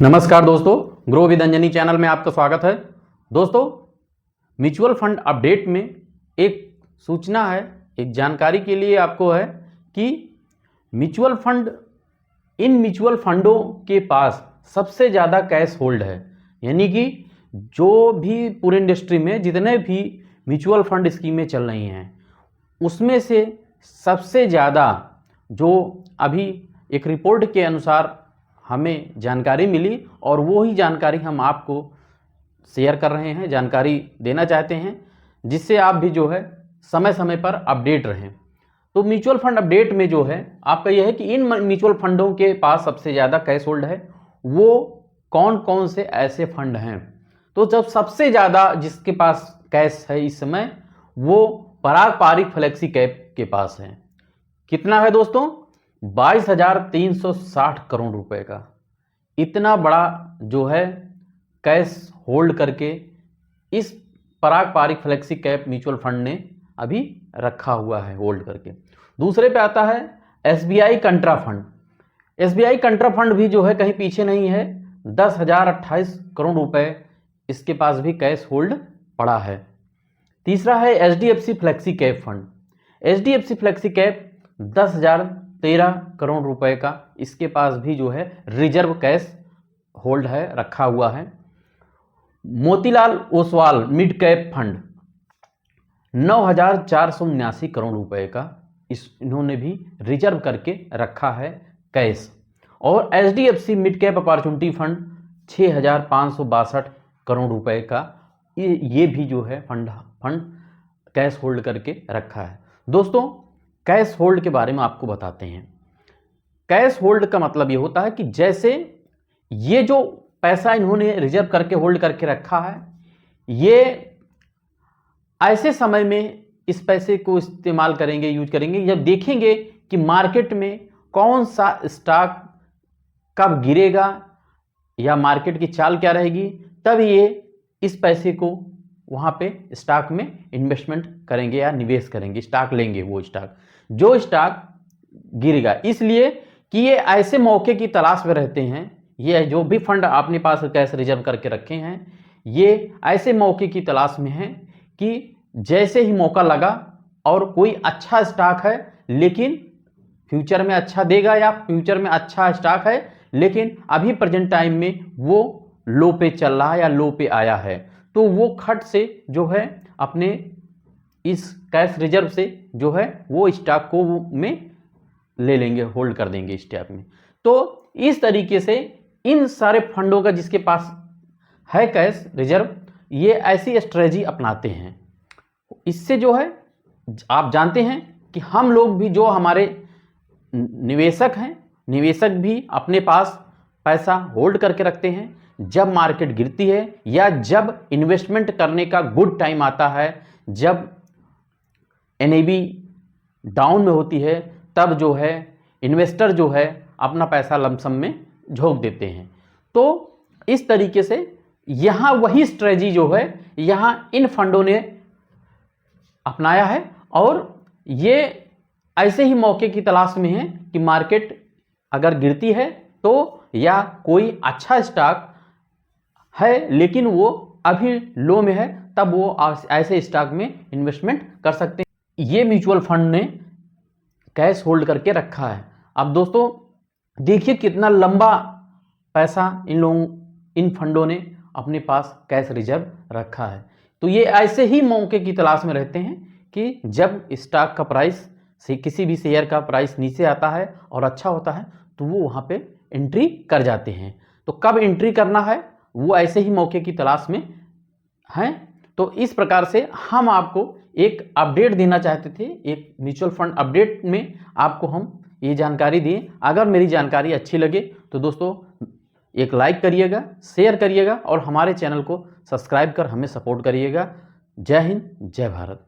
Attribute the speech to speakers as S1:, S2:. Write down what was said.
S1: नमस्कार दोस्तों, grow with Anjani channel में आपका स्वागत है। दोस्तों, म्यूचुअल फंड अपडेट में एक सूचना है, एक जानकारी के लिए आपको है कि इन म्यूचुअल फंडों के पास सबसे ज़्यादा कैश होल्ड है। यानी कि जो भी पूरे इंडस्ट्री में जितने भी म्यूचुअल फंड स्कीमें चल रही हैं उसमें से सबसे ज़्यादा जो अभी एक रिपोर्ट के अनुसार हमें जानकारी मिली और वो ही जानकारी हम आपको शेयर कर रहे हैं, जानकारी देना चाहते हैं, जिससे आप भी जो है समय समय पर अपडेट रहें। तो म्यूचुअल फंड अपडेट में जो है आपका यह है कि इन म्यूचुअल फंडों के पास सबसे ज़्यादा कैश होल्ड है, वो कौन कौन से ऐसे फंड हैं। तो जब सबसे ज़्यादा जिसके पास कैश है इस समय, वो पराग पारिक फ्लेक्सी कैप के पास है। कितना है दोस्तों? 22,360 करोड़ रुपए का। इतना बड़ा जो है कैश होल्ड करके इस Parag Parikh flexi cap mutual fund ने अभी रखा हुआ है होल्ड करके। दूसरे पे आता है एसबीआई कंट्रा फंड। एसबीआई कंट्रा फंड भी जो है कहीं पीछे नहीं है, 10,028 करोड़ रुपए इसके पास भी कैश होल्ड पड़ा है। तीसरा है HDFC flexi cap fund. HDFC flexi cap 10,013 crore रुपए का इसके पास भी जो है रिजर्व कैश होल्ड है, रखा हुआ है। Motilal Oswal mid cap fund 9,479 crore रुपए का इन्होंने भी रिजर्व करके रखा है कैश। और HDFC mid cap opportunity fund 6,562 crore रुपए का ये भी जो है फंड कैश होल्ड करके रखा है। दोस्तों, कैश होल्ड के बारे में आपको बताते हैं। कैश होल्ड का मतलब ये होता है कि जैसे ये जो पैसा इन्होंने रिजर्व करके होल्ड करके रखा है, ये ऐसे समय में इस पैसे को इस्तेमाल करेंगे, यूज करेंगे जब देखेंगे कि मार्केट में कौन सा स्टॉक कब गिरेगा या मार्केट की चाल क्या रहेगी, तब ये इस पैसे को वहाँ पे स्टॉक में इन्वेस्टमेंट करेंगे या निवेश करेंगे, स्टॉक लेंगे, वो स्टॉक जो स्टॉक गिरेगा। इसलिए कि ये ऐसे मौके की तलाश में रहते हैं, ये जो भी फंड अपने पास कैश रिजर्व करके रखे हैं, ये ऐसे मौके की तलाश में हैं कि जैसे ही मौका लगा और कोई अच्छा स्टॉक है लेकिन फ्यूचर में अच्छा देगा या फ्यूचर में अच्छा स्टॉक है लेकिन अभी प्रेजेंट टाइम में वो लो पे चल रहा है या लो पे आया है, तो वो खट से जो है अपने इस कैश रिजर्व से जो है वो स्टॉक को में ले लेंगे, होल्ड कर देंगे स्टॉक में। तो इस तरीके से इन सारे फंडों का जिसके पास है कैश रिजर्व, ये ऐसी स्ट्रेटजी अपनाते हैं। इससे जो है आप जानते हैं कि हम लोग भी, जो हमारे निवेशक हैं, निवेशक भी अपने पास पैसा होल्ड करके रखते हैं। जब मार्केट गिरती है या जब इन्वेस्टमेंट करने का गुड टाइम आता है, जब एनएवी डाउन में होती है, तब जो है इन्वेस्टर जो है अपना पैसा लमसम में झोंक देते हैं। तो इस तरीके से यहाँ वही स्ट्रेटजी जो है यहाँ इन फंडों ने अपनाया है और ये ऐसे ही मौके की तलाश में है कि मार्केट अगर गिरती है तो या कोई अच्छा स्टॉक है लेकिन वो अभी लो में है, तब वो ऐसे स्टॉक में इन्वेस्टमेंट कर सकते हैं। ये म्यूचुअल फंड ने कैश होल्ड करके रखा है। अब दोस्तों देखिए कितना लंबा पैसा इन फंडों ने अपने पास कैश रिजर्व रखा है। तो ये ऐसे ही मौके की तलाश में रहते हैं कि जब स्टॉक का प्राइस से किसी भी शेयर का प्राइस नीचे आता है और अच्छा होता है तो वो वहाँ पे एंट्री कर जाते हैं। तो कब एंट्री करना है वो ऐसे ही मौके की तलाश में हैं। तो इस प्रकार से हम आपको एक अपडेट देना चाहते थे, एक म्यूचुअल फंड अपडेट में आपको हम ये जानकारी दिए। अगर मेरी जानकारी अच्छी लगे तो दोस्तों एक लाइक करिएगा, शेयर करिएगा और हमारे चैनल को सब्सक्राइब कर हमें सपोर्ट करिएगा। जय हिंद, जय भारत।